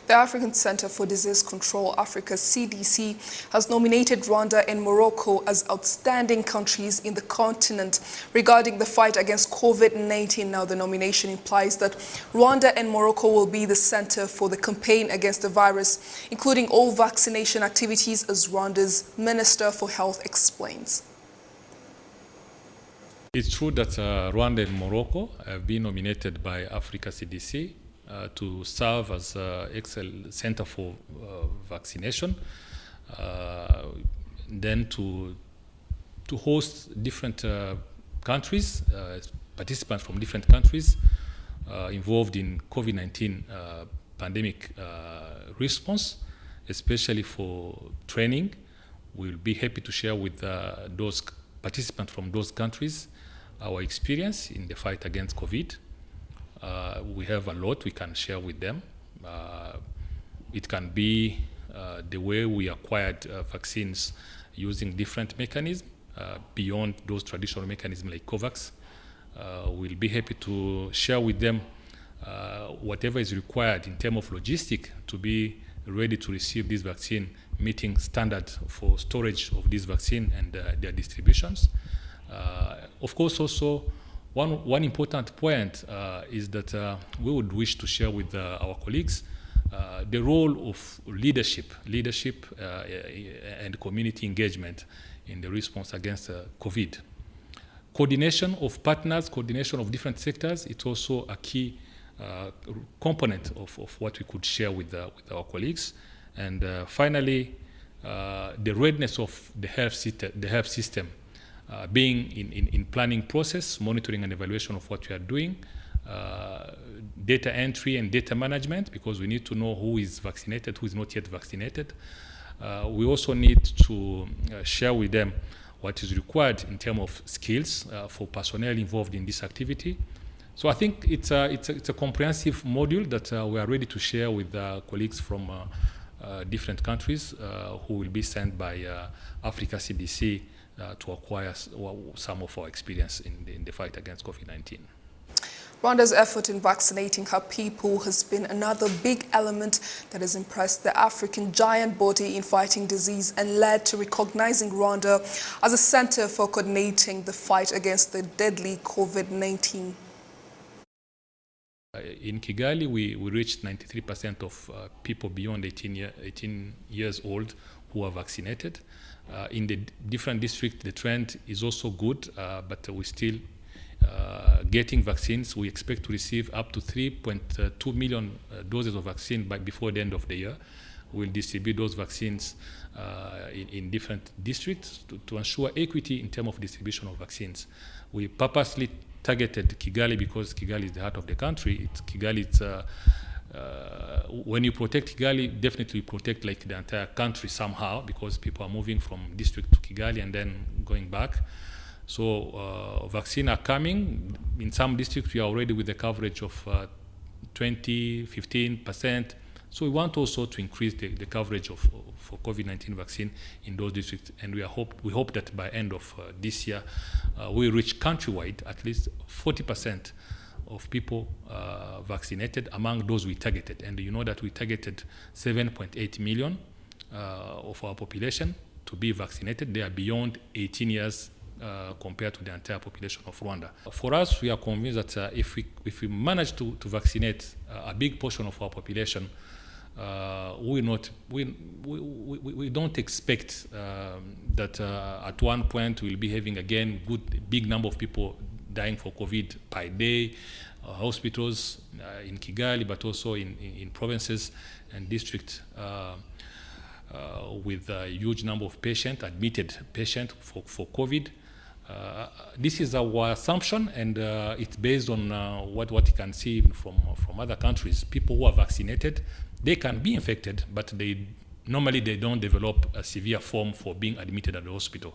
The African Center for Disease Control, Africa CDC, has nominated Rwanda and Morocco as outstanding countries in the continent regarding the fight against COVID-19. Now, the nomination implies that Rwanda and Morocco will be the center for the campaign against the virus, including all vaccination activities, as Rwanda's Minister for Health explains. It's true that Rwanda and Morocco have been nominated by Africa CDC to serve as excellent center for vaccination, then to host different countries, participants from different countries involved in COVID-19 pandemic response, especially for training. We'll be happy to share with those participants from those countries our experience in the fight against COVID. We have a lot we can share with them. It can be the way we acquired vaccines using different mechanisms beyond those traditional mechanisms like COVAX. We'll be happy to share with them whatever is required in terms of logistics to be ready to receive this vaccine, meeting standards for storage of this vaccine and their distributions. Of course, also, one important point is that we would wish to share with our colleagues the role of leadership and community engagement in the response against COVID. Coordination of partners, coordination of different sectors, it's also a key component of what we could share with our colleagues. And finally, the readiness of the health system, being in planning process, monitoring and evaluation of what we are doing, data entry and data management, because we need to know who is vaccinated, who is not yet vaccinated. We also need to share with them what is required in terms of skills for personnel involved in this activity. So I think it's a comprehensive module that we are ready to share with colleagues from different countries who will be sent by Africa CDC to acquire some of our experience in the fight against COVID-19. Rwanda's effort in vaccinating her people has been another big element that has impressed the African giant body in fighting disease and led to recognizing Rwanda as a center for coordinating the fight against the deadly COVID-19. In Kigali, we reached 93% of people beyond 18 years old who are vaccinated. In the different districts, the trend is also good, but we're still getting vaccines. We expect to receive up to 3.2 million doses of vaccine before the end of the year. We'll distribute those vaccines in different districts to ensure equity in terms of distribution of vaccines. We purposely targeted Kigali because Kigali is the heart of the country. When you protect Kigali, definitely protect like the entire country somehow, because people are moving from district to Kigali and then going back. So vaccines are coming. In some districts, we are already with the coverage of 15%. So we want also to increase the coverage for COVID-19 vaccine in those districts, and we hope that by end of this year, we reach countrywide at least 40% of people vaccinated among those we targeted. And you know that we targeted 7.8 million of our population to be vaccinated. They are beyond 18 years compared to the entire population of Rwanda. For us, we are convinced that if we manage to vaccinate a big portion of our population, we don't expect that at one point we'll be having again big number of people dying for COVID per day, hospitals in Kigali, but also in provinces and districts with a huge number of admitted patients for COVID. This is our assumption, and it's based on what you can see from other countries. People who are vaccinated, they can be infected, but normally they don't develop a severe form for being admitted at the hospital.